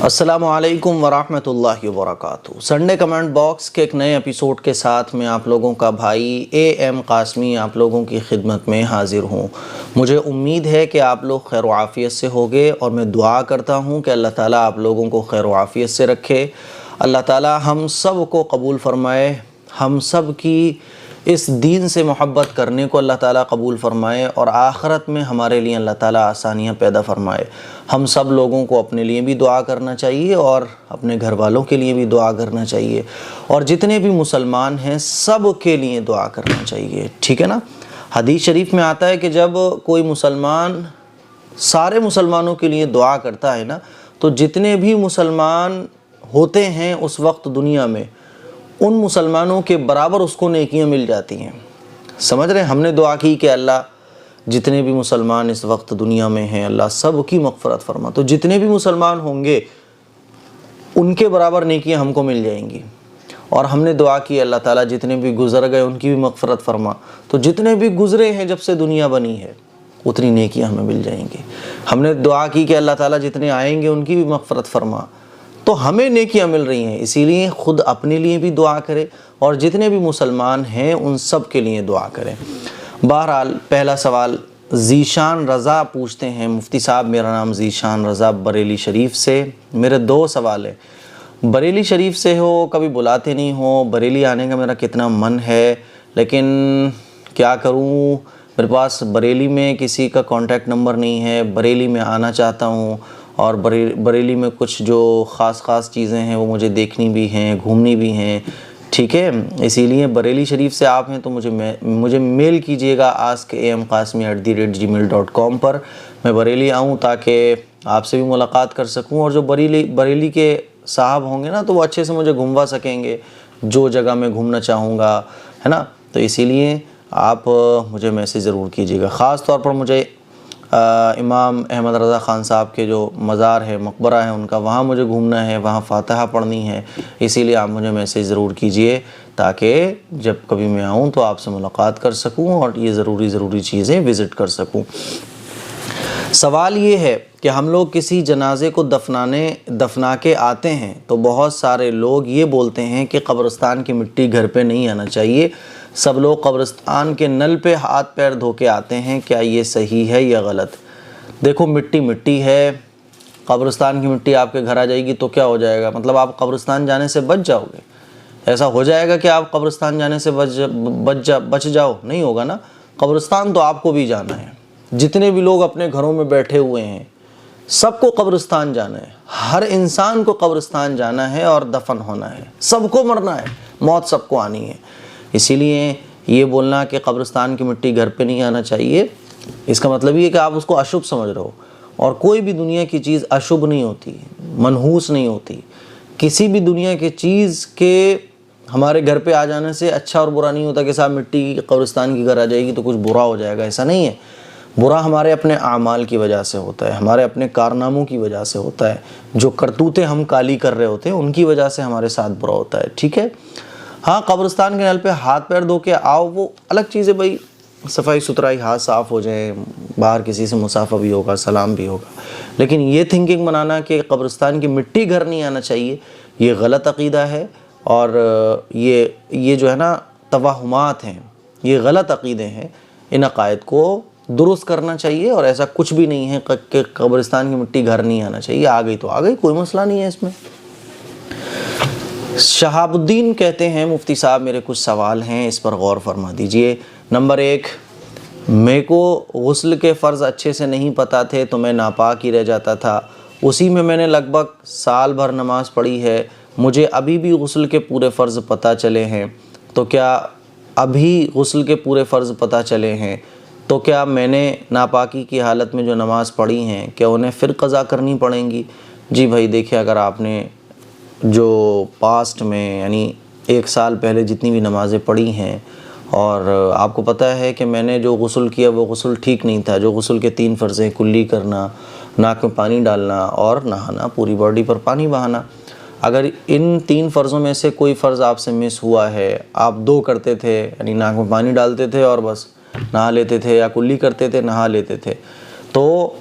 السلام علیکم ورحمۃ اللہ وبرکاتہ۔ سنڈے کمنٹ باکس کے ایک نئے ایپیسوڈ کے ساتھ میں آپ لوگوں کا بھائی اے ایم قاسمی آپ لوگوں کی خدمت میں حاضر ہوں۔ مجھے امید ہے کہ آپ لوگ خیر و عافیت سے ہوگے، اور میں دعا کرتا ہوں کہ اللہ تعالیٰ آپ لوگوں کو خیر و عافیت سے رکھے۔ اللہ تعالیٰ ہم سب کو قبول فرمائے، ہم سب کی اس دین سے محبت کرنے کو اللہ تعالیٰ قبول فرمائے، اور آخرت میں ہمارے لیے اللہ تعالیٰ آسانیاں پیدا فرمائے۔ ہم سب لوگوں کو اپنے لیے بھی دعا کرنا چاہیے اور اپنے گھر والوں کے لیے بھی دعا کرنا چاہیے، اور جتنے بھی مسلمان ہیں سب کے لیے دعا کرنا چاہیے، ٹھیک ہے نا۔ حدیث شریف میں آتا ہے کہ جب کوئی مسلمان سارے مسلمانوں کے لیے دعا کرتا ہے نا، تو جتنے بھی مسلمان ہوتے ہیں اس وقت دنیا میں، ان مسلمانوں کے برابر اس کو نیکیاں مل جاتی ہیں۔ سمجھ رہے ہیں؟ ہم نے دعا کی کہ اللہ جتنے بھی مسلمان اس وقت دنیا میں ہیں اللہ سب کی مغفرت فرما، تو جتنے بھی مسلمان ہوں گے ان کے برابر نیکیاں ہم کو مل جائیں گی۔ اور ہم نے دعا کی اللہ تعالیٰ جتنے بھی گزر گئے ان کی بھی مغفرت فرما، تو جتنے بھی گزرے ہیں جب سے دنیا بنی ہے اتنی نیکیاں ہمیں مل جائیں گی۔ ہم نے دعا کی کہ اللہ تعالیٰ جتنے آئیں گے ان کی بھی مغفرت فرما، تو ہمیں نیکیاں مل رہی ہیں۔ اسی لیے خود اپنے لیے بھی دعا کرے اور جتنے بھی مسلمان ہیں ان سب کے لیے دعا کریں۔ بہرحال پہلا سوال ذیشان رضا پوچھتے ہیں، مفتی صاحب میرا نام ذیشان رضا بریلی شریف سے، میرے دو سوال ہیں۔ بریلی شریف سے ہو، کبھی بلاتے نہیں ہو، بریلی آنے کا میرا کتنا من ہے، لیکن کیا کروں، میرے پاس بریلی میں کسی کا کانٹیکٹ نمبر نہیں ہے۔ بریلی میں آنا چاہتا ہوں، اور بریلی میں کچھ جو خاص چیزیں ہیں وہ مجھے دیکھنی بھی ہیں، گھومنی بھی ہیں، ٹھیک ہے۔ اسی لیے بریلی شریف سے آپ ہیں تو مجھے میل کیجئے گا askam@gmail.com پر، میں بریلی آؤں تاکہ آپ سے بھی ملاقات کر سکوں، اور جو بریلی کے صاحب ہوں گے نا تو وہ اچھے سے مجھے گھموا سکیں گے جو جگہ میں گھومنا چاہوں گا، ہے نا۔ تو اسی لیے آپ مجھے میسیج ضرور کیجئے گا۔ خاص طور پر مجھے امام احمد رضا خان صاحب کے جو مزار ہے، مقبرہ ہے ان کا، وہاں مجھے گھومنا ہے، وہاں فاتحہ پڑھنی ہے، اسی لیے آپ مجھے میسیج ضرور کیجئے تاکہ جب کبھی میں آؤں تو آپ سے ملاقات کر سکوں اور یہ ضروری چیزیں وزٹ کر سکوں۔ سوال یہ ہے کہ ہم لوگ کسی جنازے کو دفنا کے آتے ہیں تو بہت سارے لوگ یہ بولتے ہیں کہ قبرستان کی مٹی گھر پہ نہیں آنا چاہیے، سب لوگ قبرستان کے نل پہ ہاتھ پیر دھو کے آتے ہیں، کیا یہ صحیح ہے یا غلط؟ دیکھو مٹی ہے، قبرستان کی مٹی آپ کے گھر آ جائے گی تو کیا ہو جائے گا؟ مطلب آپ قبرستان جانے سے بچ جاؤ گے؟ ایسا ہو جائے گا کہ آپ قبرستان جانے سے بچ جاؤ؟ نہیں ہوگا نا۔ قبرستان تو آپ کو بھی جانا ہے، جتنے بھی لوگ اپنے گھروں میں بیٹھے ہوئے ہیں سب کو قبرستان جانا ہے، ہر انسان کو قبرستان جانا ہے اور دفن ہونا ہے، سب کو مرنا ہے، موت سب کو آنی ہے۔ اسی لیے یہ بولنا کہ قبرستان کی مٹی گھر پہ نہیں آنا چاہیے، اس کا مطلب یہ ہے کہ آپ اس کو اشبھ سمجھ رہے ہو، اور کوئی بھی دنیا کی چیز اشبھ نہیں ہوتی، منحوس نہیں ہوتی۔ کسی بھی دنیا کی چیز کے ہمارے گھر پہ آ جانے سے اچھا اور برا نہیں ہوتا کہ صاحب مٹی قبرستان کی گھر آ جائے گی تو کچھ برا ہو جائے گا، ایسا نہیں ہے۔ برا ہمارے اپنے اعمال کی وجہ سے ہوتا ہے، ہمارے اپنے کارناموں کی وجہ سے ہوتا ہے، جو کرتوتیں ہم کالی کر رہے ہوتے ہیں ان کی وجہ سے ہمارے ساتھ برا ہوتا ہے، ٹھیک ہے۔ ہاں قبرستان کے نل پہ ہاتھ پیر دھو کے آؤ وہ الگ چیز ہے بھائی، صفائی ستھرائی، ہاتھ صاف ہو جائیں، باہر کسی سے مصافحہ بھی ہوگا، سلام بھی ہوگا، لیکن یہ تھنکنگ بنانا کہ قبرستان کی مٹی گھر نہیں آنا چاہیے، یہ غلط عقیدہ ہے، اور یہ جو ہے نا توہمات ہیں، یہ غلط عقیدے ہیں، ان عقائد کو درست کرنا چاہیے، اور ایسا کچھ بھی نہیں ہے کہ قبرستان کی مٹی گھر نہیں آنا چاہیے، آ گئی تو آ گئی، کوئی مسئلہ نہیں ہے اس میں۔ شہاب الدین کہتے ہیں مفتی صاحب میرے کچھ سوال ہیں، اس پر غور فرما دیجئے۔ نمبر 1، میرے کو غسل کے فرض اچھے سے نہیں پتہ تھے تو میں ناپاک ہی رہ جاتا تھا، اسی میں میں نے لگ بھگ سال بھر نماز پڑھی ہے، مجھے ابھی بھی غسل کے پورے فرض پتہ چلے ہیں، تو کیا میں نے ناپاکی کی حالت میں جو نماز پڑھی ہیں کیا انہیں پھر قضا کرنی پڑیں گی؟ جی بھائی دیکھیں، اگر آپ نے جو پاسٹ میں یعنی 1 سال پہلے جتنی بھی نمازیں پڑھی ہیں اور آپ کو پتہ ہے کہ میں نے جو غسل کیا وہ غسل ٹھیک نہیں تھا، جو غسل کے 3 فرض ہیں، کلی کرنا، ناک میں پانی ڈالنا اور نہانا، پوری باڈی پر پانی بہانا، اگر ان 3 فرضوں میں سے کوئی فرض آپ سے مس ہوا ہے، آپ 2 کرتے تھے یعنی ناک میں پانی ڈالتے تھے اور بس نہا لیتے تھے، یا کلی کرتے تھے نہا لیتے تھے، تو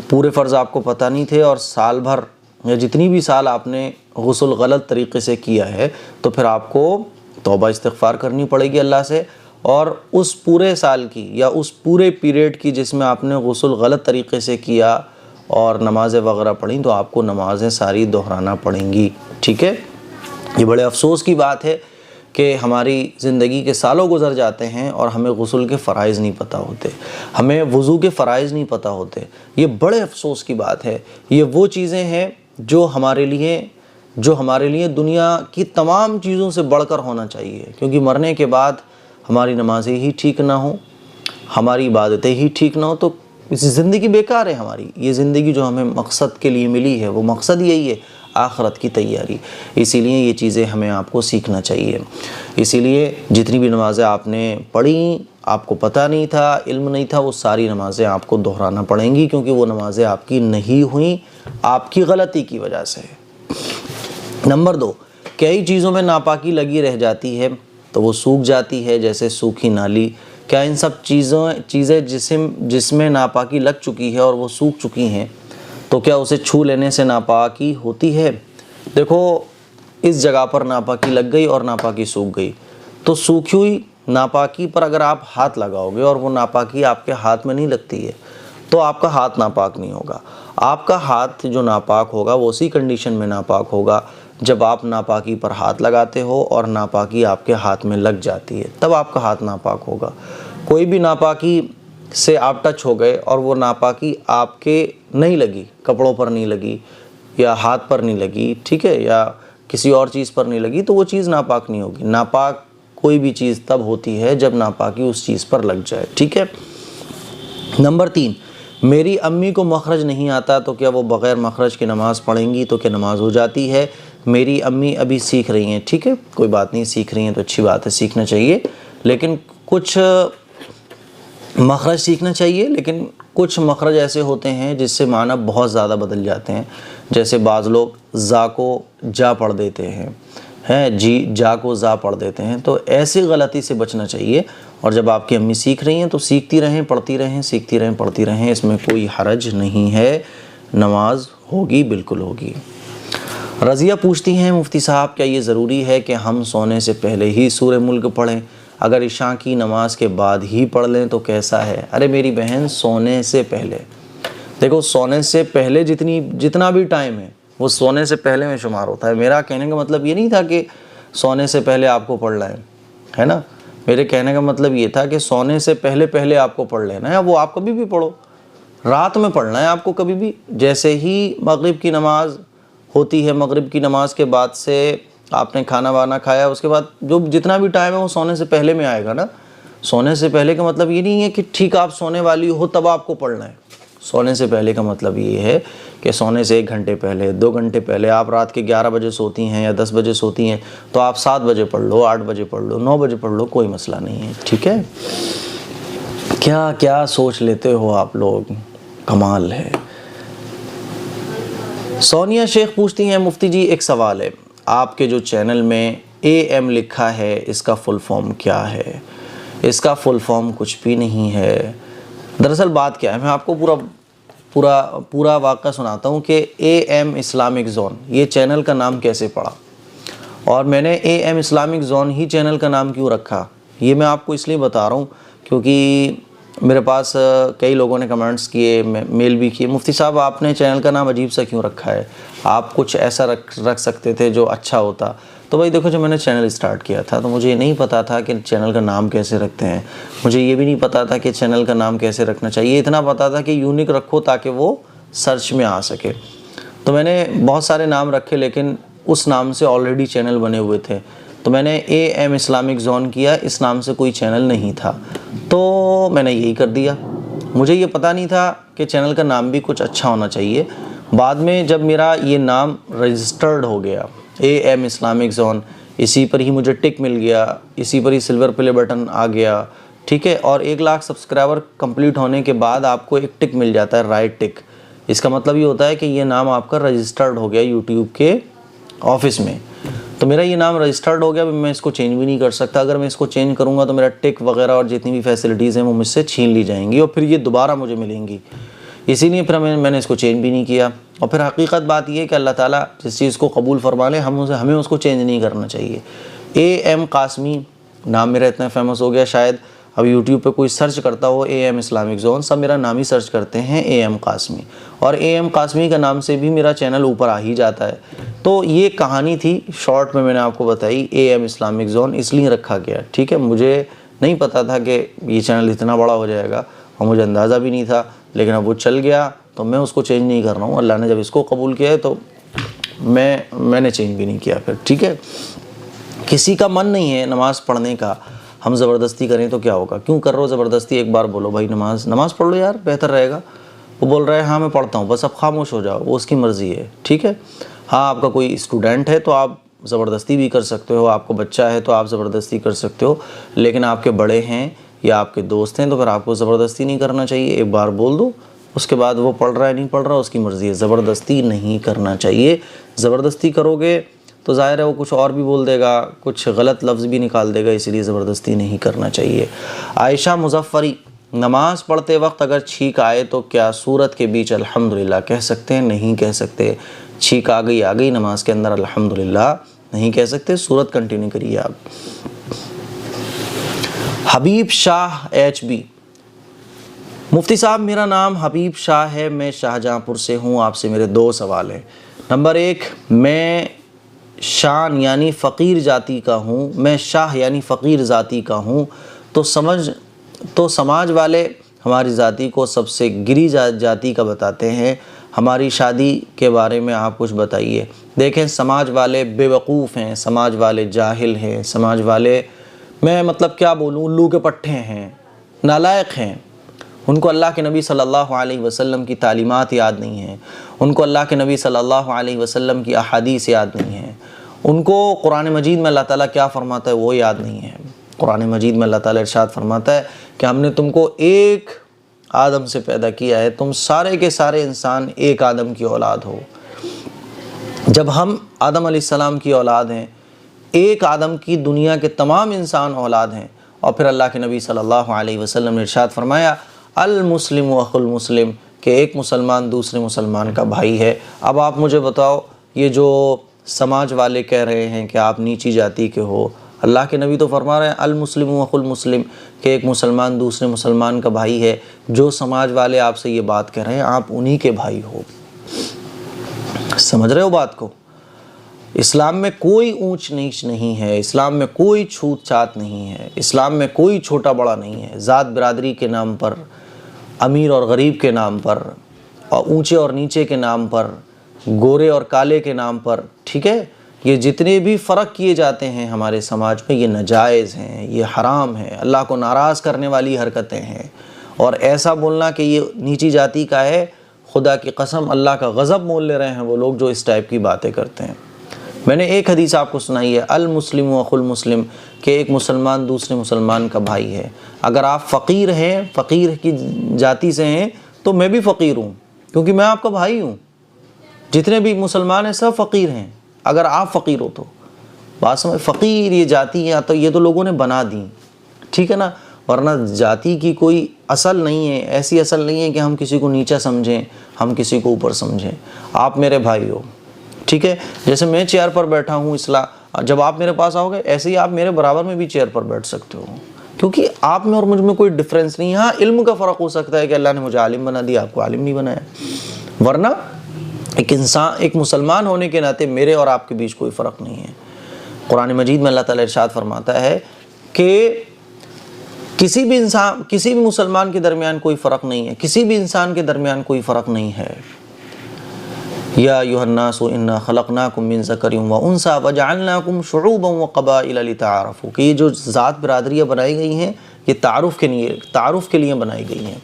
پورے فرض آپ کو پتہ نہیں تھے اور سال بھر یا جتنی بھی سال آپ نے غسل غلط طریقے سے کیا ہے تو پھر آپ کو توبہ استغفار کرنی پڑے گی اللہ سے، اور اس پورے سال کی یا اس پورے پیریڈ کی جس میں آپ نے غسل غلط طریقے سے کیا اور نمازیں وغیرہ پڑھیں تو آپ کو نمازیں ساری دہرانا پڑیں گی، ٹھیک ہے۔ یہ بڑے افسوس کی بات ہے کہ ہماری زندگی کے سالوں گزر جاتے ہیں اور ہمیں غسل کے فرائض نہیں پتہ ہوتے، ہمیں وضو کے فرائض نہیں پتہ ہوتے۔ یہ بڑے افسوس کی بات ہے۔ یہ وہ چیزیں ہیں جو ہمارے لیے دنیا کی تمام چیزوں سے بڑھ کر ہونا چاہیے، کیونکہ مرنے کے بعد ہماری نمازیں ہی ٹھیک نہ ہوں، ہماری عبادتیں ہی ٹھیک نہ ہوں تو زندگی بیکار ہے ہماری۔ یہ زندگی جو ہمیں مقصد کے لیے ملی ہے وہ مقصد یہی ہے، آخرت کی تیاری۔ اسی لیے یہ چیزیں ہمیں آپ کو سیکھنا چاہیے۔ اسی لیے جتنی بھی نمازیں آپ نے پڑھیں، آپ کو پتہ نہیں تھا، علم نہیں تھا، وہ ساری نمازیں آپ کو دہرانا پڑیں گی، کیونکہ وہ نمازیں آپ کی نہیں ہوئیں، آپ کی غلطی کی وجہ سے۔ نمبر 2، کئی چیزوں میں ناپاکی لگی رہ جاتی ہے تو وہ سوکھ جاتی ہے، جیسے سوکھی نالی۔ کیا ان سب چیزیں جس میں ناپاکی لگ چکی ہے اور وہ سوکھ چکی ہیں تو کیا اسے چھو لینے سے ناپاکی ہوتی ہے؟ دیکھو، اس جگہ پر ناپاکی لگ گئی اور ناپاکی سوکھ گئی تو سوکھی ہوئی ناپاکی پر اگر آپ ہاتھ لگاؤ گے اور وہ ناپاکی آپ کے ہاتھ میں نہیں لگتی ہے تو آپ کا ہاتھ ناپاک نہیں ہوگا۔ آپ کا ہاتھ جو ناپاک ہوگا وہ اسی کنڈیشن میں ناپاک ہوگا جب آپ ناپاکی پر ہاتھ لگاتے ہو اور ناپاکی آپ کے ہاتھ میں لگ جاتی ہے، تب آپ کا ہاتھ ناپاک ہوگا۔ کوئی بھی ناپاکی سے آپ ٹچ ہو گئے اور وہ ناپاکی آپ کے نہیں لگی، کپڑوں پر نہیں لگی یا ہاتھ پر نہیں لگی، ٹھیک ہے، یا کسی اور چیز پر نہیں لگی تو وہ چیز ناپاک نہیں ہوگی۔ ناپاک کوئی بھی چیز تب ہوتی ہے جب ناپاکی اس چیز پر لگ جائے، ٹھیک ہے۔ نمبر 3، میری امی کو مخرج نہیں آتا تو کیا وہ بغیر مخرج کی نماز پڑھیں گی تو کیا نماز ہو جاتی ہے؟ میری امی ابھی سیکھ رہی ہیں، ٹھیک ہے، کوئی بات نہیں، سیکھ رہی ہیں تو اچھی بات ہے، سیکھنا چاہیے، لیکن کچھ مخرج سیکھنا چاہیے، لیکن کچھ مخرج ایسے ہوتے ہیں جس سے معنی بہت زیادہ بدل جاتے ہیں۔ جیسے بعض لوگ زا کو جا پڑھ دیتے ہیں، جی جا کو زا پڑھ دیتے ہیں، تو ایسی غلطی سے بچنا چاہیے۔ اور جب آپ کی امی سیکھ رہی ہیں تو سیکھتی رہیں، پڑھتی رہیں، سیکھتی رہیں، پڑھتی رہیں، اس میں کوئی حرج نہیں ہے، نماز ہوگی، بالکل ہوگی۔ رضیہ پوچھتی ہیں، مفتی صاحب کیا یہ ضروری ہے کہ ہم سونے سے پہلے ہی سورہ ملک پڑھیں؟ اگر عشاء کی نماز کے بعد ہی پڑھ لیں تو کیسا ہے؟ ارے میری بہن، سونے سے پہلے، دیکھو سونے سے پہلے جتنا بھی ٹائم ہے وہ سونے سے پہلے میں شمار ہوتا ہے۔ میرا کہنے کا مطلب یہ نہیں تھا کہ سونے سے پہلے آپ کو پڑھ لیں، ہے نا، میرے کہنے کا مطلب یہ تھا کہ سونے سے پہلے آپ کو پڑھ لینا ہے، وہ آپ کبھی بھی پڑھو، رات میں پڑھنا ہے آپ کو کبھی بھی۔ جیسے ہی مغرب کی نماز ہوتی ہے، مغرب کی نماز کے بعد سے آپ نے کھانا وانا کھایا، اس کے بعد جو جتنا بھی ٹائم ہے وہ سونے سے پہلے میں آئے گا نا۔ سونے سے پہلے کا مطلب یہ نہیں ہے کہ ٹھیک آپ سونے والی ہو تب آپ کو پڑھنا ہے۔ سونے سے پہلے کا مطلب یہ ہے کہ سونے سے 1 گھنٹے پہلے، 2 گھنٹے پہلے، آپ رات کے 11 بجے سوتی ہیں یا 10 بجے سوتی ہیں تو آپ 7 بجے پڑھ لو، 8 بجے پڑھ لو، 9 بجے پڑھ لو، کوئی مسئلہ نہیں ہے، ٹھیک ہے۔ کیا کیا سوچ لیتے ہو آپ لوگ، کمال ہے۔ سونیا شیخ پوچھتی ہیں، مفتی جی ایک سوال ہے، آپ کے جو چینل میں AM لکھا ہے اس کا فل فارم کیا ہے؟ اس کا فل فارم کچھ بھی نہیں ہے۔ دراصل بات کیا ہے، میں آپ کو پورا واقعہ سناتا ہوں کہ AM اسلامک زون یہ چینل کا نام کیسے پڑا، اور میں نے AM Islamic zone he channel کا نام کیوں رکھا، یہ میں آپ کو اس لیے بتا رہا ہوں کیونکہ میرے پاس کئی لوگوں نے کمنٹس کیے، میل بھی کیے، مفتی صاحب آپ نے چینل کا نام عجیب سا کیوں رکھا ہے، آپ کچھ ایسا رکھ سکتے تھے جو اچھا ہوتا۔ تو بھائی دیکھو، جب میں نے چینل اسٹارٹ کیا تھا تو مجھے یہ نہیں پتا تھا کہ چینل کا نام کیسے رکھتے ہیں، مجھے یہ بھی نہیں پتا تھا کہ چینل کا نام کیسے رکھنا چاہیے، اتنا پتا تھا کہ یونیک رکھو تاکہ وہ سرچ میں آ سکے۔ تو میں نے بہت سارے نام رکھے لیکن اس نام سے آلریڈی چینل بنے ہوئے تھے، تو میں نے AM اسلامک زون کیا، اس نام سے کوئی چینل نہیں تھا تو میں نے یہی کر دیا۔ مجھے یہ پتہ نہیں تھا کہ چینل کا نام بھی کچھ اچھا ہونا چاہیے۔ بعد میں جب میرا یہ نام رجسٹرڈ ہو گیا AM اسلامک زون، اسی پر ہی مجھے ٹک مل گیا، اسی پر ہی سلور پلے بٹن آ گیا، ٹھیک ہے، اور 1 لاکھ سبسکرائبر کمپلیٹ ہونے کے بعد آپ کو ایک ٹک مل جاتا ہے، رائٹ ٹک۔ اس کا مطلب یہ ہوتا ہے کہ یہ نام آپ کا رجسٹرڈ ہو گیا یوٹیوب کے آفس میں۔ تو میرا یہ نام رجسٹرڈ ہو گیا، میں اس کو چینج بھی نہیں کر سکتا، اگر میں اس کو چینج کروں گا تو میرا ٹک وغیرہ اور جتنی بھی فیسلٹیز ہیں وہ مجھ سے چھین لی جائیں گی اور پھر یہ دوبارہ مجھے ملیں گی، اسی لیے پھر میں نے اس کو چینج بھی نہیں کیا۔ اور پھر حقیقت بات یہ ہے کہ اللہ تعالیٰ جس چیز کو قبول فرما لے ہمیں اس کو چینج نہیں کرنا چاہیے۔ اے ایم قاسمی نام میرا اتنا فیمس ہو گیا، شاید اب یوٹیوب پہ کوئی سرچ کرتا ہو اے ایم اسلامک زون، سب میرا نام ہی سرچ کرتے ہیں اے ایم قاسمی، اور اے ایم قاسمی کا نام سے بھی میرا چینل اوپر آ ہی جاتا ہے۔ تو یہ کہانی تھی شارٹ میں نے آپ کو بتائی، اے ایم اسلامک زون اس لیے رکھا گیا، ٹھیک ہے۔ مجھے نہیں پتا تھا کہ یہ چینل اتنا بڑا ہو جائے گا، اور مجھے اندازہ بھی نہیں تھا، لیکن اب وہ چل گیا تو میں اس کو چینج نہیں کر رہا ہوں۔ اللہ نے جب اس کو قبول کیا ہے تو میں نے چینج بھی نہیں کیا پھر، ٹھیک ہے۔ کسی کا من نہیں ہے نماز پڑھنے کا، ہم زبردستی کریں تو کیا ہوگا؟ کیوں کر رہے ہو زبردستی؟ ایک بار بولو بھائی نماز پڑھ لو یار، بہتر رہے گا۔ وہ بول رہا ہے ہاں میں پڑھتا ہوں، بس اب خاموش ہو جاؤ، وہ اس کی مرضی ہے، ٹھیک ہے۔ ہاں آپ کا کوئی اسٹوڈنٹ ہے تو آپ زبردستی بھی کر سکتے ہو، آپ کو بچہ ہے تو آپ زبردستی کر سکتے ہو، لیکن آپ کے بڑے ہیں یا آپ کے دوست ہیں تو پھر آپ کو زبردستی نہیں کرنا چاہیے۔ ایک بار بول دو، اس کے بعد وہ پڑھ رہا ہے نہیں پڑھ رہا اس کی مرضی ہے، زبردستی نہیں کرنا چاہیے۔ زبردستی کرو گے تو ظاہر ہے وہ کچھ اور بھی بول دے گا، کچھ غلط لفظ بھی نکال دے گا، اسی لیے زبردستی نہیں کرنا چاہیے۔ عائشہ مظفری، نماز پڑھتے وقت اگر چھینک آئے تو کیا سورت کے بیچ الحمدللہ کہہ سکتے ہیں؟ نہیں کہہ سکتے۔ چھینک آ گئی نماز کے اندر الحمدللہ نہیں کہہ سکتے، سورت کنٹینیو کریے آپ۔ حبیب شاہ ایچ بی، مفتی صاحب میرا نام حبیب شاہ ہے، میں شاہجہاں پور سے ہوں، آپ سے میرے دو سوال ہیں۔ نمبر ایک، میں شان یعنی فقیر ذاتی کا ہوں، میں شاہ یعنی فقیر ذاتی کا ہوں، تو سماج والے ہماری ذاتی کو سب سے گری ذاتی کا بتاتے ہیں، ہماری شادی کے بارے میں آپ کچھ بتائیے۔ دیکھیں سماج والے بے وقوف ہیں، سماج والے جاہل ہیں، سماج والے میں مطلب کیا بولوں، الو کے پٹھے ہیں، نالائق ہیں۔ ان کو اللہ کے نبی صلی اللہ علیہ وسلم کی تعلیمات یاد نہیں ہیں، ان کو اللہ کے نبی صلی اللہ علیہ وسلم کی احادیث یاد نہیں ہیں، ان کو قرآن مجید میں اللہ تعالیٰ کیا فرماتا ہے وہ یاد نہیں ہے۔ قرآن مجید میں اللہ تعالیٰ ارشاد فرماتا ہے کہ ہم نے تم کو ایک آدم سے پیدا کیا ہے، تم سارے کے سارے انسان ایک آدم کی اولاد ہو۔ جب ہم آدم علیہ السلام کی اولاد ہیں، ایک آدم کی دنیا کے تمام انسان اولاد ہیں، اور پھر اللہ کے نبی صلی اللہ علیہ وسلم نے ارشاد فرمایا المسلم اخو المسلم، کہ ایک مسلمان دوسرے مسلمان کا بھائی ہے۔ اب آپ مجھے بتاؤ، یہ جو سماج والے کہہ رہے ہیں کہ آپ نیچی ذاتی کے ہو، اللہ کے نبی تو فرما رہے ہیں المسلم اخو المسلم، کہ ایک مسلمان دوسرے مسلمان کا بھائی ہے۔ جو سماج والے آپ سے یہ بات کہہ رہے ہیں آپ انہی کے بھائی ہو۔ سمجھ رہے ہو بات کو؟ اسلام میں کوئی اونچ نیچ نہیں ہے، اسلام میں کوئی چھوت چھات نہیں ہے، اسلام میں کوئی چھوٹا بڑا نہیں ہے۔ ذات برادری کے نام پر، امیر اور غریب کے نام پر، اور اونچے اور نیچے کے نام پر، گورے اور کالے کے نام پر، ٹھیک ہے، یہ جتنے بھی فرق کیے جاتے ہیں ہمارے سماج میں یہ ناجائز ہیں، یہ حرام ہیں، اللہ کو ناراض کرنے والی حرکتیں ہیں۔ اور ایسا بولنا کہ یہ نیچی ذاتی کا ہے، خدا کی قسم اللہ کا غضب مول لے رہے ہیں وہ لوگ جو اس ٹائپ کی باتیں کرتے ہیں۔ میں نے ایک حدیث آپ کو سنائی ہے المسلم اخو المسلم، کہ ایک مسلمان دوسرے مسلمان کا بھائی ہے۔ اگر آپ فقیر ہیں، فقیر کی ذاتی سے ہیں، تو میں بھی فقیر ہوں کیونکہ میں آپ کا بھائی ہوں۔ جتنے بھی مسلمان ہیں سب فقیر ہیں اگر آپ فقیر ہو تو۔ بات سمجھ، فقیر یہ ذاتی ہے تو یہ تو لوگوں نے بنا دی، ٹھیک ہے نا، ورنہ ذاتی کی کوئی اصل نہیں ہے، ایسی اصل نہیں ہے کہ ہم کسی کو نیچا سمجھیں، ہم کسی کو اوپر سمجھیں۔ آپ میرے بھائی ہو، ٹھیک ہے، جیسے میں چیئر پر بیٹھا ہوں جب آپ میرے پاس آؤ گے ایسے ہی آپ میرے برابر میں بھی چیئر پر بیٹھ سکتے ہو، کیونکہ آپ میں اور مجھ میں کوئی ڈفرینس نہیں ہے۔ ہاں علم کا فرق ہو سکتا ہے کہ اللہ نے مجھے عالم بنا دیا، آپ کو عالم نہیں بنایا، ورنہ ایک مسلمان ہونے کے ناطے میرے اور آپ کے بیچ کوئی فرق نہیں ہے۔ قرآن مجید میں اللہ تعالیٰ ارشاد فرماتا ہے کہ کسی بھی مسلمان کے درمیان کوئی فرق نہیں ہے، کسی بھی انسان کے درمیان کوئی فرق نہیں ہے۔ یا ایھا الناس انا خلقناکم من ذکر و انثی وجعلناکم شعوبا وقبائل لتعارفوا، کہ یہ جو ذات برادریاں بنائی گئی ہیں یہ تعارف کے لیے بنائی گئی ہیں۔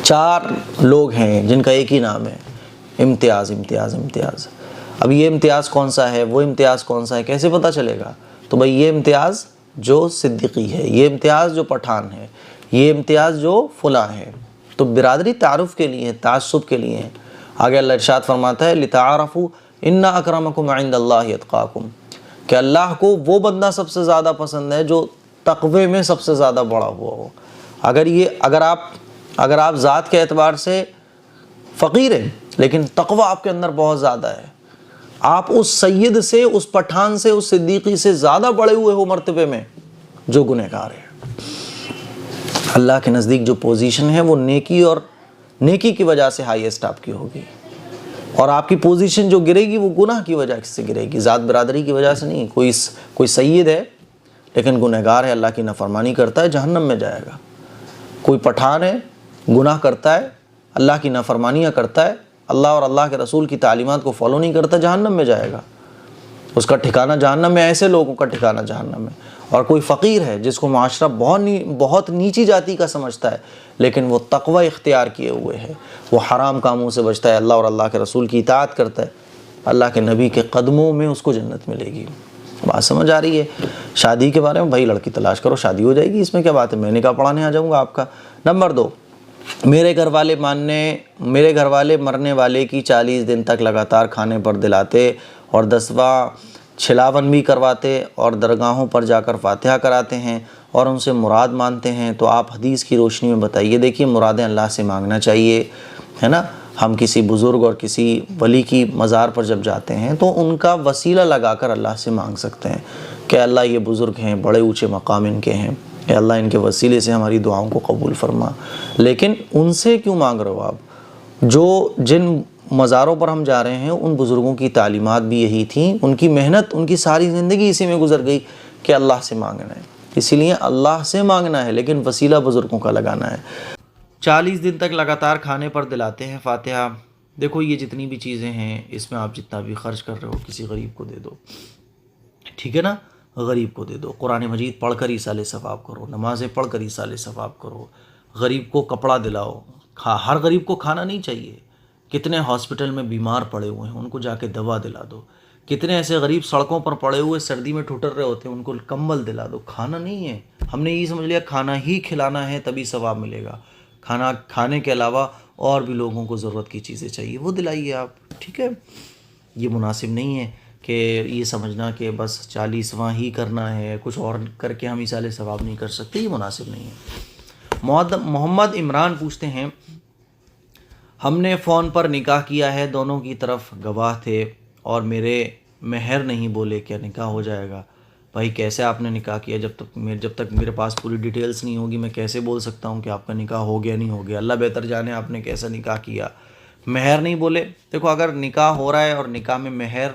4 لوگ ہیں جن کا ایک ہی نام ہے امتیاز، امتیاز، امتیاز۔ اب یہ امتیاز کون سا ہے، وہ امتیاز کون سا ہے، کیسے پتہ چلے گا؟ تو بھائی یہ امتیاز جو صدیقی ہے، یہ امتیاز جو پٹھان ہے، یہ امتیاز جو فلاں ہے۔ تو برادری تعارف کے لیے، تعصب کے لیے ہے۔ آگے اللہ ارشاد فرماتا ہے لتعارفوا ان اکرمکم عند اللہ اتقاکم، کہ اللہ کو وہ بندہ سب سے زیادہ پسند ہے جو تقوی میں سب سے زیادہ بڑا ہوا ہو۔ اگر آپ ذات کے اعتبار سے فقیر ہیں لیکن تقوی آپ کے اندر بہت زیادہ ہے. آپ اس سید سے، اس پٹھان سے، اس صدیقی سے زیادہ بڑے ہوئے ہو مرتبے میں جو گنہگار ہے. اللہ کے نزدیک جو پوزیشن ہے وہ نیکی اور نیکی کی وجہ سے ہائیسٹ آپ کی ہوگی، اور آپ کی پوزیشن جو گرے گی وہ گناہ کی وجہ سے گرے گی، ذات برادری کی وجہ سے نہیں. کوئی سید ہے لیکن گنہگار ہے، اللہ کی نافرمانی کرتا ہے، جہنم میں جائے گا. کوئی پٹھان ہے، گناہ کرتا ہے، اللہ کی نافرمانیاں کرتا ہے، اللہ اور اللہ کے رسول کی تعلیمات کو فالو نہیں کرتا، جہنم میں جائے گا. اس کا ٹھکانہ جہنم میں، ایسے لوگوں کا ٹھکانہ جہنم میں. اور کوئی فقیر ہے جس کو معاشرہ بہت نیچی جاتی کا سمجھتا ہے، لیکن وہ تقوی اختیار کیے ہوئے ہے، وہ حرام کاموں سے بچتا ہے، اللہ اور اللہ کے رسول کی اطاعت کرتا ہے، اللہ کے نبی کے قدموں میں اس کو جنت ملے گی. بات سمجھ آ رہی ہے؟ شادی کے بارے میں بھائی لڑکی تلاش کرو، شادی ہو جائے گی، اس میں کیا بات ہے، میں نکاح پڑھانے آ جاؤں گا آپ کا. نمبر 2، میرے گھر والے مرنے والے کی 40 دن تک لگاتار کھانے پر دلاتے اور 10واں چھلاون بھی کرواتے اور درگاہوں پر جا کر فاتحہ کراتے ہیں اور ان سے مراد مانتے ہیں، تو آپ حدیث کی روشنی میں بتائیے. دیکھیے، مرادیں اللہ سے مانگنا چاہیے، ہے نا. ہم کسی بزرگ اور کسی ولی کی مزار پر جب جاتے ہیں تو ان کا وسیلہ لگا کر اللہ سے مانگ سکتے ہیں کہ اللہ یہ بزرگ ہیں، بڑے اونچے مقام ان کے ہیں، اے اللہ ان کے وسیلے سے ہماری دعاؤں کو قبول فرما. لیکن ان سے کیوں مانگ رہے ہو آپ؟ جن مزاروں پر ہم جا رہے ہیں ان بزرگوں کی تعلیمات بھی یہی تھیں، ان کی محنت، ان کی ساری زندگی اسی میں گزر گئی کہ اللہ سے مانگنا ہے. اسی لیے اللہ سے مانگنا ہے لیکن وسیلہ بزرگوں کا لگانا ہے. 40 دن تک لگاتار کھانے پر دلاتے ہیں فاتحہ. دیکھو یہ جتنی بھی چیزیں ہیں اس میں آپ جتنا بھی خرچ کر رہے ہو کسی غریب کو دے دو، ٹھیک ہے نا، غریب کو دے دو. قرآن مجید پڑھ کر ایصال ثواب کرو، نمازیں پڑھ کر ایصال ثواب کرو، غریب کو کپڑا دلاؤ. ہر غریب کو کھانا نہیں چاہیے. کتنے ہاسپٹل میں بیمار پڑے ہوئے ہیں ان کو جا کے دوا دلا دو. کتنے ایسے غریب سڑکوں پر پڑے ہوئے سردی میں ٹھٹر رہے ہوتے ہیں ان کو کمبل دلا دو. کھانا نہیں ہے، ہم نے یہ سمجھ لیا کھانا ہی کھلانا ہے تبھی ثواب ملے گا. کھانا کھانے کے علاوہ اور بھی لوگوں کو ضرورت کی چیزیں چاہیے، وہ دلائیے آپ، ٹھیک ہے. یہ مناسب نہیں ہے کہ یہ سمجھنا کہ بس 40واں ہی کرنا ہے، کچھ اور کر کے ہم ایصال ثواب نہیں کر سکتے، یہ مناسب نہیں ہے. محمد عمران پوچھتے ہیں، ہم نے فون پر نکاح کیا ہے، دونوں کی طرف گواہ تھے اور میرے مہر نہیں بولے، کیا نکاح ہو جائے گا؟ بھائی کیسے آپ نے نکاح کیا؟ جب تک میرے پاس پوری ڈیٹیلز نہیں ہوگی میں کیسے بول سکتا ہوں کہ آپ کا نکاح ہو گیا نہیں ہو گیا؟ اللہ بہتر جانے آپ نے کیسا نکاح کیا. مہر نہیں بولے، دیکھو اگر نکاح ہو رہا ہے اور نکاح میں مہر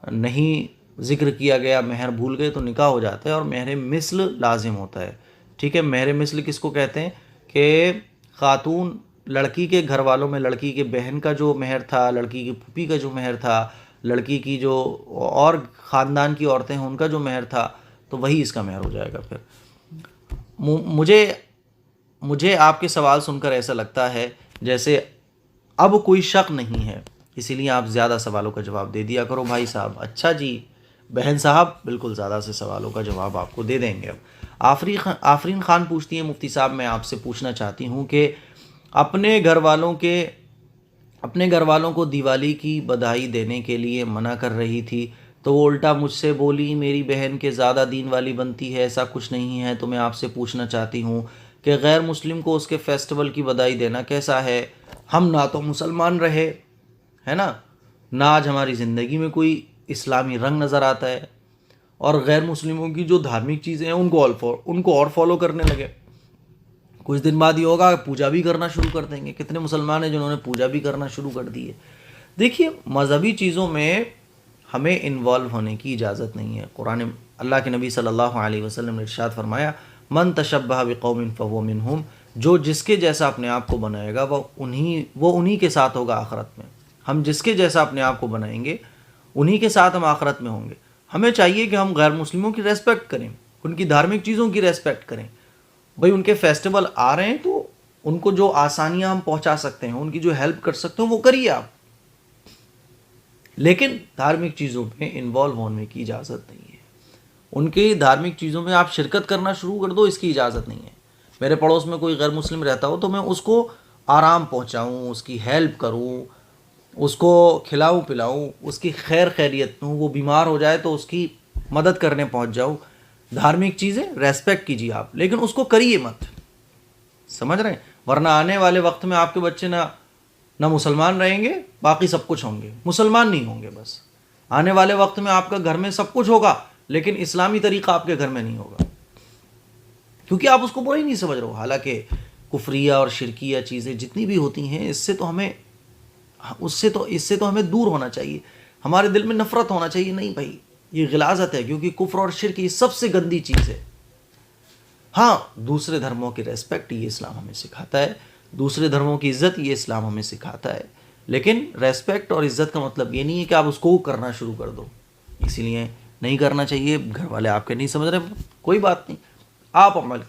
نہیں ذکر کیا گیا، مہر بھول گئے تو نکاح ہو جاتا ہے اور مہر مثل لازم ہوتا ہے، ٹھیک ہے. مہر مثل کس کو کہتے ہیں؟ کہ خاتون لڑکی کے گھر والوں میں لڑکی کے بہن کا جو مہر تھا، لڑکی کی پھوپھی کا جو مہر تھا، لڑکی کی جو اور خاندان کی عورتیں ہیں ان کا جو مہر تھا، تو وہی اس کا مہر ہو جائے گا. پھر مجھے آپ کے سوال سن کر ایسا لگتا ہے جیسے اب کوئی شک نہیں ہے، اسی لیے آپ زیادہ سوالوں کا جواب دے دیا کرو بھائی صاحب. اچھا جی بہن صاحب، بالکل زیادہ سے سوالوں کا جواب آپ کو دے دیں گے. اب آفرین خان پوچھتی ہیں، مفتی صاحب میں آپ سے پوچھنا چاہتی ہوں کہ اپنے گھر والوں کو دیوالی کی بدھائی دینے کے لیے منع کر رہی تھی تو وہ الٹا مجھ سے بولی میری بہن کے زیادہ دین والی بنتی ہے، ایسا کچھ نہیں ہے. تو میں آپ سے پوچھنا چاہتی ہوں کہ غیر مسلم کو اس کے فیسٹیول کی بدھائی دینا کیسا ہے؟ ہم نہ تو مسلمان رہے، ہے نا، نہ آج ہماری زندگی میں کوئی اسلامی رنگ نظر آتا ہے، اور غیر مسلموں کی جو دھارمک چیزیں ہیں ان کو اور فالو کرنے لگے. کچھ دن بعد یہ ہوگا پوجا بھی کرنا شروع کر دیں گے. کتنے مسلمان ہیں جنہوں نے پوجا بھی کرنا شروع کر دی ہے. دیکھیے مذہبی چیزوں میں ہمیں انوالو ہونے کی اجازت نہیں ہے. اللہ کے نبی صلی اللہ علیہ وسلم نے ارشاد فرمایا، من تشبہ بقوم فہو منہم، جو جس کے جیسا اپنے آپ کو بنائے گا وہ انہی کے ساتھ ہوگا آخرت میں. ہم جس کے جیسا اپنے آپ کو بنائیں گے انہی کے ساتھ ہم آخرت میں ہوں گے. ہمیں چاہیے کہ ہم غیر مسلموں کی ریسپیکٹ کریں، ان کی دھارمک چیزوں کی ریسپیکٹ کریں. بھئی ان کے فیسٹیول آ رہے ہیں تو ان کو جو آسانیاں ہم پہنچا سکتے ہیں، ان کی جو ہیلپ کر سکتے ہیں وہ کریے آپ، لیکن دھارمک چیزوں میں انوالو ہونے کی اجازت نہیں ہے. ان کی دھارمک چیزوں میں آپ شرکت کرنا شروع کر دو، اس کی اجازت نہیں ہے. میرے پڑوس میں کوئی غیر مسلم رہتا ہو تو میں اس کو آرام پہنچاؤں، اس کی ہیلپ کروں، اس کو کھلاؤں پلاؤں، اس کی خیر خیریت دوں. وہ بیمار ہو جائے تو اس کی مدد کرنے پہنچ جاؤں. دھارمک چیزیں ریسپیکٹ کیجیے آپ، لیکن اس کو کریے مت، سمجھ رہے ہیں؟ ورنہ آنے والے وقت میں آپ کے بچے نہ نہ مسلمان رہیں گے، باقی سب کچھ ہوں گے، مسلمان نہیں ہوں گے بس. آنے والے وقت میں آپ کا گھر میں سب کچھ ہوگا لیکن اسلامی طریقہ آپ کے گھر میں نہیں ہوگا، کیونکہ آپ اس کو برا ہی نہیں سمجھ رہے ہو. حالانکہ کفریہ اور شرکیہ چیزیں جتنی بھی ہوتی ہیں اس سے تو ہمیں دور ہونا چاہیے، ہمارے دل میں نفرت ہونا چاہیے. نہیں بھائی، یہ غلاظت ہے، کیونکہ کفر اور شرک یہ سب سے گندی چیز ہے. ہاں، دوسرے دھرموں کی ریسپیکٹ یہ اسلام ہمیں سکھاتا ہے، دوسرے دھرموں کی عزت یہ اسلام ہمیں سکھاتا ہے، لیکن ریسپیکٹ اور عزت کا مطلب یہ نہیں ہے کہ آپ اس کو کرنا شروع کر دو. اسی لیے نہیں کرنا چاہیے. گھر والے آپ کے نہیں سمجھ رہے، کوئی بات نہیں، آپ عمل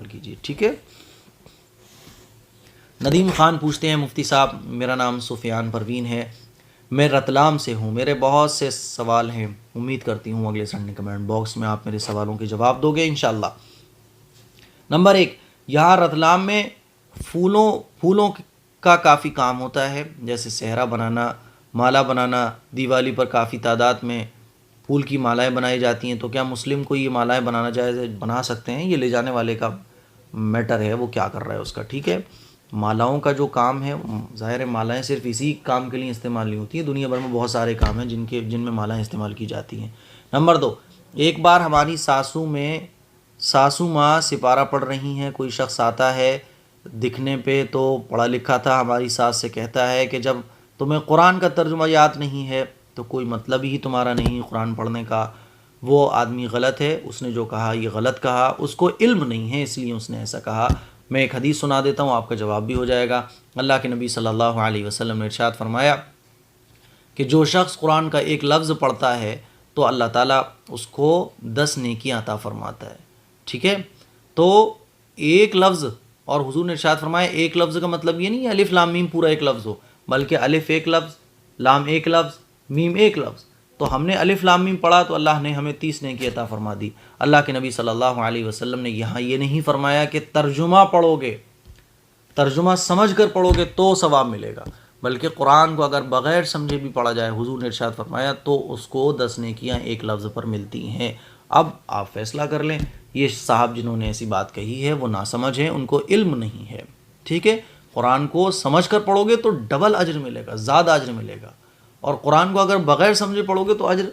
کیجئے، ٹھیک ہے. ندیم خان پوچھتے ہیں مفتی صاحب میرا نام سفیان پروین ہے، میں رتلام سے ہوں، میرے بہت سے سوال ہیں، امید کرتی ہوں اگلے سنڈے کمنٹ باکس میں آپ میرے سوالوں کے جواب دو گے انشاءاللہ. نمبر 1، یہاں رتلام میں پھولوں کا کافی کام ہوتا ہے، جیسے صحرا بنانا، مالا بنانا. دیوالی پر کافی تعداد میں پھول کی مالائیں بنائی جاتی ہیں، تو کیا مسلم کو یہ مالائیں بنانا جائز ہے؟ بنا سکتے ہیں، یہ لے جانے والے کا میٹر ہے، وہ کیا کر رہا ہے اس کا. ٹھیک ہے، مالاؤں کا جو کام ہے، ظاہر ہے مالائیں صرف اسی کام کے لیے استعمال نہیں ہوتی ہیں، دنیا بھر میں بہت سارے کام ہیں جن میں مالائیں استعمال کی جاتی ہیں. نمبر 2، ایک بار ہماری ساسو ماں سپارہ پڑھ رہی ہیں، کوئی شخص آتا ہے دکھنے پہ تو پڑھا لکھا تھا، ہماری ساس سے کہتا ہے کہ جب تمہیں قرآن کا ترجمہ یاد نہیں ہے تو کوئی مطلب ہی تمہارا نہیں قرآن پڑھنے کا. وہ آدمی غلط ہے، اس نے جو کہا یہ غلط کہا، اس کو علم نہیں ہے اس لیے اس نے ایسا کہا. میں ایک حدیث سنا دیتا ہوں، آپ کا جواب بھی ہو جائے گا. اللہ کے نبی صلی اللہ علیہ وسلم نے ارشاد فرمایا کہ جو شخص قرآن کا ایک لفظ پڑھتا ہے تو اللہ تعالیٰ اس کو 10 نیکیاں عطا فرماتا ہے. ٹھیک ہے، تو ایک لفظ، اور حضور نے ارشاد فرمایا ایک لفظ کا مطلب یہ نہیں ہے الف لام میم پورا ایک لفظ ہو، بلکہ الف ایک لفظ، لام ایک لفظ، میم ایک لفظ. تو ہم نے الف لام میم پڑھا تو اللہ نے ہمیں 30 نیکی عطا فرما دی. اللہ کے نبی صلی اللہ علیہ وسلم نے یہاں یہ نہیں فرمایا کہ ترجمہ پڑھو گے، ترجمہ سمجھ کر پڑھو گے تو ثواب ملے گا، بلکہ قرآن کو اگر بغیر سمجھے بھی پڑھا جائے، حضور نے ارشاد فرمایا تو اس کو 10 نیکیاں ایک لفظ پر ملتی ہیں. اب آپ فیصلہ کر لیں، یہ صاحب جنہوں نے ایسی بات کہی ہے وہ ناسمجھ ہیں، ان کو علم نہیں ہے. ٹھیک ہے، قرآن کو سمجھ کر پڑھو گے تو ڈبل اجر ملے گا، زیادہ اجر ملے گا، اور قرآن کو اگر بغیر سمجھے پڑھو گے تو اجر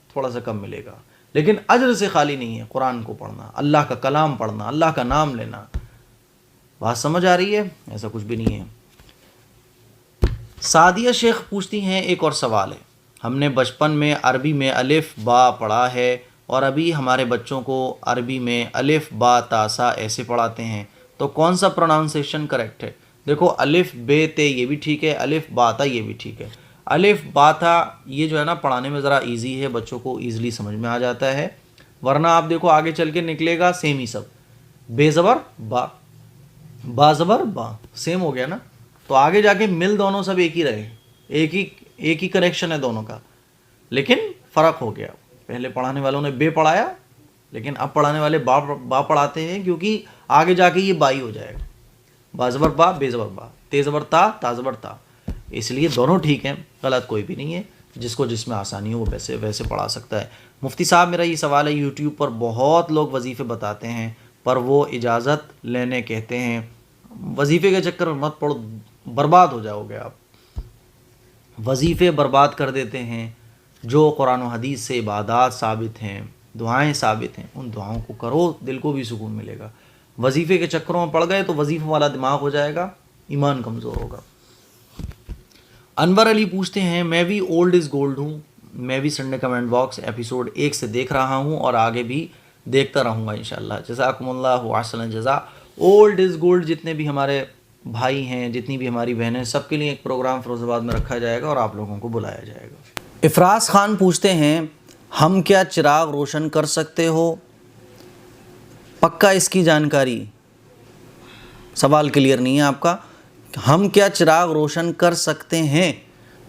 تھوڑا سا کم ملے گا. لیکن اجر سے خالی نہیں ہے قرآن کو پڑھنا، اللہ کا کلام پڑھنا، اللہ کا نام لینا. بات سمجھ آ رہی ہے؟ ایسا کچھ بھی نہیں ہے. سعدیہ شیخ پوچھتی ہیں ایک اور سوال ہے، ہم نے بچپن میں عربی میں الف با پڑھا ہے اور ابھی ہمارے بچوں کو عربی میں الف با تا سا ایسے پڑھاتے ہیں، تو کون سا پروناؤنسیشن کریکٹ ہے؟ دیکھو، الف بے تے یہ بھی ٹھیک ہے، الف با تا یہ بھی ٹھیک ہے. الف با تا یہ جو ہے نا پڑھانے میں ذرا ایزی ہے، بچوں کو ایزلی سمجھ میں آ جاتا ہے، ورنہ آپ دیکھو آگے چل کے نکلے گا سیم ہی سب. بے زبر با، با زبر با، سیم ہو گیا نا. تو آگے جا کے مل دونوں سب ایک ہی رہے، ایک ہی کریکشن ہے دونوں کا، لیکن فرق ہو گیا. پہلے پڑھانے والوں نے بے پڑھایا، لیکن اب پڑھانے والے با پڑھاتے ہیں، کیونکہ آگے جا کے یہ بائی ہو جائے گا. با زبر با، بے زبر با، تے زبر تا، تا زبر تا. اس لیے دونوں ٹھیک ہیں، غلط کوئی بھی نہیں ہے. جس کو جس میں آسانی ہو وہ ویسے پڑھا سکتا ہے. مفتی صاحب میرا یہ سوال ہے، یوٹیوب پر بہت لوگ وظیفے بتاتے ہیں پر وہ اجازت لینے کہتے ہیں، وظیفے کے چکر میں مت پڑھو، برباد ہو جاؤ گے آپ. وظیفے برباد کر دیتے ہیں. جو قرآن و حدیث سے عبادات ثابت ہیں، دعائیں ثابت ہیں، ان دعاؤں کو کرو، دل کو بھی سکون ملے گا. وظیفے کے چکروں میں پڑ گئے تو وظیفہ والا دماغ ہو جائے گا، ایمان کمزور ہوگا. انور علی پوچھتے ہیں، میں بھی اولڈ از گولڈ ہوں، میں بھی سنڈے کمنٹ باکس ایپیسوڈ 1 سے دیکھ رہا ہوں اور آگے بھی دیکھتا رہوں گا انشاءاللہ. جزاکم اللہ احسن الجزاء. اولڈ از گولڈ جتنے بھی ہمارے بھائی ہیں، جتنی بھی ہماری بہنیں، سب کے لیے ایک پروگرام فیروز آباد میں رکھا جائے گا اور آپ لوگوں کو بلایا جائے گا. افراز خان پوچھتے ہیں، ہم کیا چراغ روشن کر سکتے ہو؟ پکا اس کی جانکاری، سوال کلیئر نہیں ہے آپ کا. ہم کیا چراغ روشن کر سکتے ہیں؟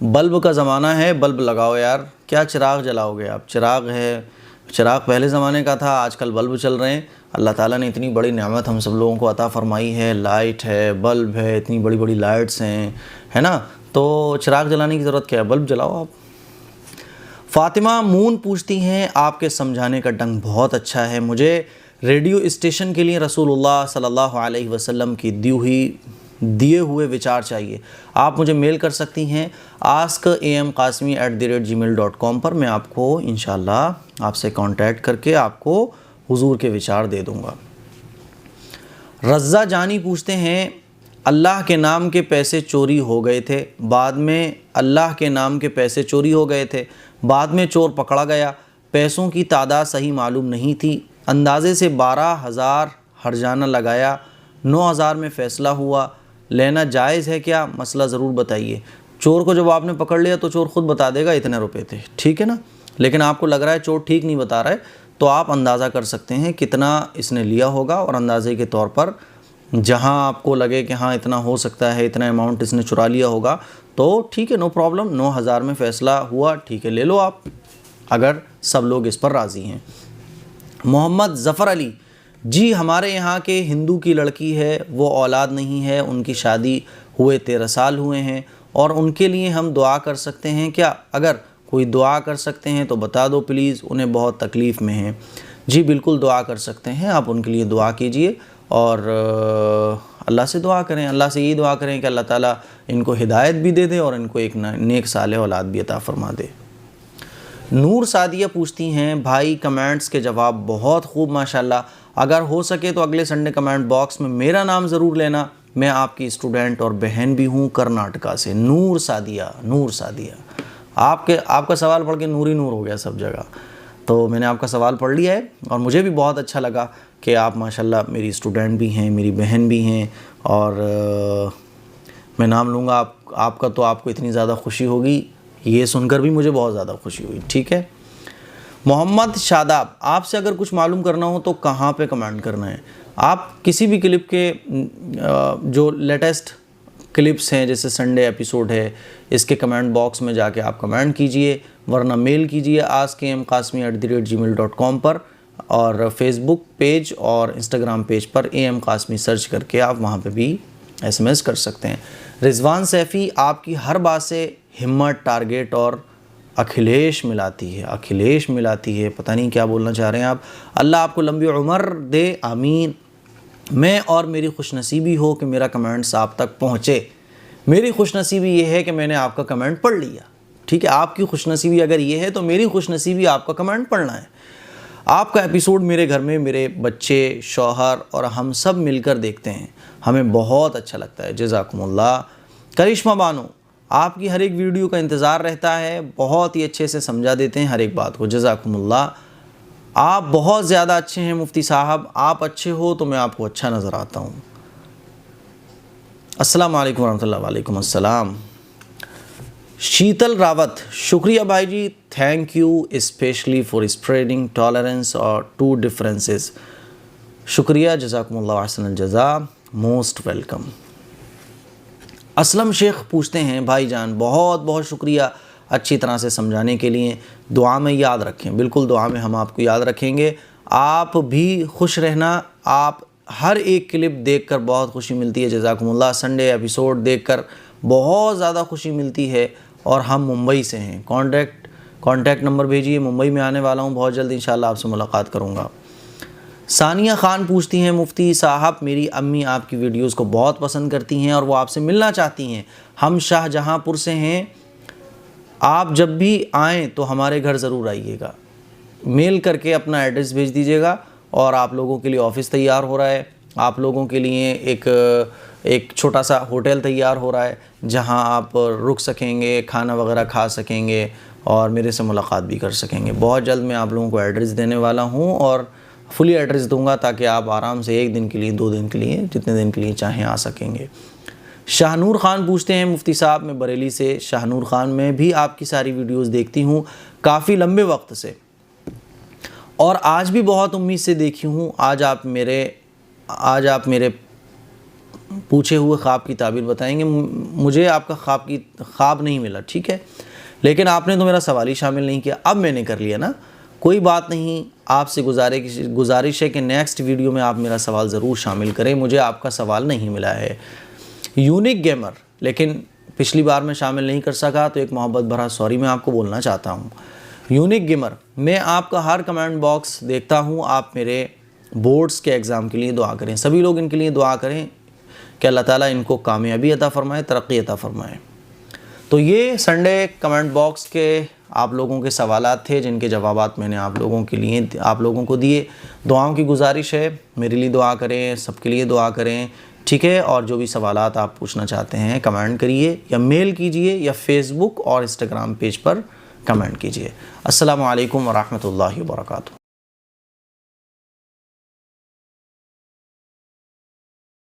بلب کا زمانہ ہے، بلب لگاؤ یار، کیا چراغ جلاؤ گے آپ؟ چراغ ہے، چراغ پہلے زمانے کا تھا، آج کل بلب چل رہے ہیں. اللہ تعالیٰ نے اتنی بڑی نعمت ہم سب لوگوں کو عطا فرمائی ہے، لائٹ ہے، بلب ہے، اتنی بڑی بڑی لائٹس ہیں، ہے نا، تو چراغ جلانے کی ضرورت کیا ہے؟ بلب جلاؤ آپ. فاطمہ مون پوچھتی ہیں، آپ کے سمجھانے کا ڈھنگ بہت اچھا ہے، مجھے ریڈیو اسٹیشن کے لیے رسول اللہ صلی اللہ علیہ وسلم کی دی ہوئی دیے ہوئے وچار چاہیے، آپ مجھے میل کر سکتی ہیں askambqasmi@gmail.com پر. میں آپ کو انشاءاللہ آپ سے کانٹیکٹ کر کے آپ کو حضور کے وچار دے دوں گا. رضا جانی پوچھتے ہیں اللہ کے نام کے پیسے چوری ہو گئے تھے، بعد میں اللہ کے نام کے پیسے چوری ہو گئے تھے، بعد میں چور پکڑا گیا، پیسوں کی تعداد صحیح معلوم نہیں تھی، اندازے سے 12,000 ہرجانہ لگایا، 9,000 میں فیصلہ ہوا، لینا جائز ہے کیا؟ مسئلہ ضرور بتائیے. چور کو جب آپ نے پکڑ لیا تو چور خود بتا دے گا اتنے روپے تھے، ٹھیک ہے نا. لیکن آپ کو لگ رہا ہے چور ٹھیک نہیں بتا رہا ہے، تو آپ اندازہ کر سکتے ہیں کتنا اس نے لیا ہوگا، اور اندازے کے طور پر جہاں آپ کو لگے کہ ہاں اتنا ہو سکتا ہے، اتنا اماؤنٹ اس نے چرا لیا ہوگا، تو ٹھیک ہے، نو پرابلم. 9,000 میں فیصلہ ہوا، ٹھیک ہے، لے لو آپ، اگر سب لوگ اس پر راضی ہیں. محمد ظفر علی جی ہمارے یہاں کے ہندو کی لڑکی ہے، وہ اولاد نہیں ہے، ان کی شادی ہوئے 13 سال ہوئے ہیں، اور ان کے لیے ہم دعا کر سکتے ہیں کیا؟ اگر کوئی دعا کر سکتے ہیں تو بتا دو پلیز، انہیں بہت تکلیف میں ہیں. جی بالکل دعا کر سکتے ہیں، آپ ان کے لیے دعا کیجئے اور اللہ سے دعا کریں، اللہ سے یہی دعا کریں کہ اللہ تعالیٰ ان کو ہدایت بھی دے دے اور ان کو ایک نیک صالح اولاد بھی عطا فرما دے. نور سعدیہ پوچھتی ہیں بھائی کمنٹس کے جواب بہت خوب ماشاءاللہ، اگر ہو سکے تو اگلے سنڈے کمنٹ باکس میں میرا نام ضرور لینا، میں آپ کی اسٹوڈنٹ اور بہن بھی ہوں کرناٹکا سے. نور سعدیہ آپ کا سوال پڑھ کے نور ہی نور ہو گیا سب جگہ. تو میں نے آپ کا سوال پڑھ لیا ہے اور مجھے بھی بہت اچھا لگا کہ آپ ماشاءاللہ میری اسٹوڈنٹ بھی ہیں، میری بہن بھی ہیں، اور میں نام لوں گا آپ کا، تو آپ کو اتنی زیادہ خوشی ہوگی، یہ سن کر بھی مجھے بہت زیادہ خوشی ہوئی. ٹھیک ہے. محمد شاداب آپ سے اگر کچھ معلوم کرنا ہو تو کہاں پہ کمنٹ کرنا ہے؟ آپ کسی بھی کلپ کے جو لیٹسٹ کلپس ہیں، جیسے سنڈے ایپیسوڈ ہے، اس کے کمنٹ باکس میں جا کے آپ کمنٹ کیجئے، ورنہ میل کیجئے askambqasmi@gmail.com پر، اور فیس بک پیج اور Instagram page per AM Qasmi search کر کے آپ وہاں پہ بھی SMS کر سکتے ہیں. رضوان سیفی آپ کی ہر بات سے ہمت، ٹارگیٹ اور اکھلیش ملاتی ہے، پتہ نہیں کیا بولنا چاہ رہے ہیں آپ. اللہ آپ کو لمبی عمر دے، آمین. میں اور میری خوش نصیبی ہو کہ میرا کمنٹس آپ تک پہنچے. میری خوش نصیبی یہ ہے کہ میں نے آپ کا کمنٹ پڑھ لیا، ٹھیک ہے. آپ کی خوش نصیبی اگر یہ ہے تو میری خوش نصیبی آپ کا کمنٹ پڑھنا ہے. آپ کا ایپیسوڈ میرے گھر میں میرے بچے، شوہر اور ہم سب مل کر دیکھتے ہیں، ہمیں بہت اچھا لگتا ہے. جزاکم اللہ. کرشمہ بانو آپ کی ہر ایک ویڈیو کا انتظار رہتا ہے، بہت ہی اچھے سے سمجھا دیتے ہیں ہر ایک بات کو. جزاکم اللہ. آپ بہت زیادہ اچھے ہیں مفتی صاحب، آپ اچھے ہو تو میں آپ کو اچھا نظر آتا ہوں. السلام علیکم ورحمۃ اللہ. وعلیکم السلام. شیتل راوت شکریہ بھائی جی، thank you specially for spreading tolerance اور ٹو ڈفرینسز. شکریہ، جزاکم اللہ احسن الجزا، موسٹ ویلکم. اسلم شیخ پوچھتے ہیں بھائی جان بہت بہت شکریہ اچھی طرح سے سمجھانے کے لیے، دعا میں یاد رکھیں. بالکل دعا میں ہم آپ کو یاد رکھیں گے. آپ بھی خوش رہنا، آپ ہر ایک کلپ دیکھ کر بہت خوشی ملتی ہے. جزاکم اللہ. سنڈے ایپیسوڈ دیکھ کر بہت زیادہ خوشی ملتی ہے. اور ہم ممبئی سے ہیں، کانٹیکٹ نمبر بھیجیے، ممبئی میں آنے والا ہوں بہت جلد، انشاءاللہ آپ سے ملاقات کروں گا. ثانیہ خان پوچھتی ہیں مفتی صاحب میری امی آپ کی ویڈیوز کو بہت پسند کرتی ہیں اور وہ آپ سے ملنا چاہتی ہیں. ہم شاہ جہاں پور سے ہیں، آپ جب بھی آئیں تو ہمارے گھر ضرور آئیے گا. میل کر کے اپنا ایڈریس بھیج دیجیے گا. اور آپ لوگوں کے لیے آفس تیار ہو رہا ہے، آپ لوگوں کے لیے ایک چھوٹا سا ہوٹل تیار ہو رہا ہے جہاں آپ رک سکیں گے، کھانا وغیرہ کھا سکیں گے اور میرے سے ملاقات بھی کر سکیں گے. بہت جلد میں آپ لوگوں کو ایڈریس دینے والا ہوں اور فلی ایڈریس دوں گا تاکہ آپ آرام سے 1 دن کے لیے، 2 دن کے لیے، جتنے دن کے لیے چاہیں آ سکیں گے. شاہ نور خان پوچھتے ہیں مفتی صاحب میں بریلی سے. شاہ نور خان میں بھی آپ کی ساری ویڈیوز دیکھتی ہوں کافی لمبے وقت سے، اور آج بھی بہت امید سے دیکھی ہوں. آج آپ میرے پوچھے ہوئے خواب کی تعبیر بتائیں گے. مجھے آپ کا خواب نہیں ملا، ٹھیک ہے، لیکن آپ نے تو میرا سوال ہی شامل نہیں کیا. اب میں نے کر لیا نا، کوئی بات نہیں. آپ سے گزارش ہے کہ نیکسٹ ویڈیو میں آپ میرا سوال ضرور شامل کریں. مجھے آپ کا سوال نہیں ملا ہے. یونیک گیمر، لیکن پچھلی بار میں شامل نہیں کر سکا تو ایک محبت بھرا سوری میں آپ کو بولنا چاہتا ہوں. یونیک گیمر، میں آپ کا ہر کمنٹ باکس دیکھتا ہوں. آپ میرے بورڈز کے ایگزام کے لیے دعا کریں. سبھی لوگ ان کے لیے دعا کریں. کہ اللہ تعالیٰ ان کو کامیابی عطا فرمائے، ترقی عطا فرمائے۔ تو یہ سنڈے کمنٹ باکس کے آپ لوگوں کے سوالات تھے جن کے جوابات میں نے آپ لوگوں کو دیے۔ دعاؤں کی گزارش ہے، میرے لیے دعا کریں، سب کے لیے دعا کریں، ٹھیک ہے؟ اور جو بھی سوالات آپ پوچھنا چاہتے ہیں کمنٹ کریے یا میل کیجئے یا فیس بک اور انسٹاگرام پیج پر کمنٹ کیجئے۔ السلام علیکم ورحمۃ اللہ وبرکاتہ۔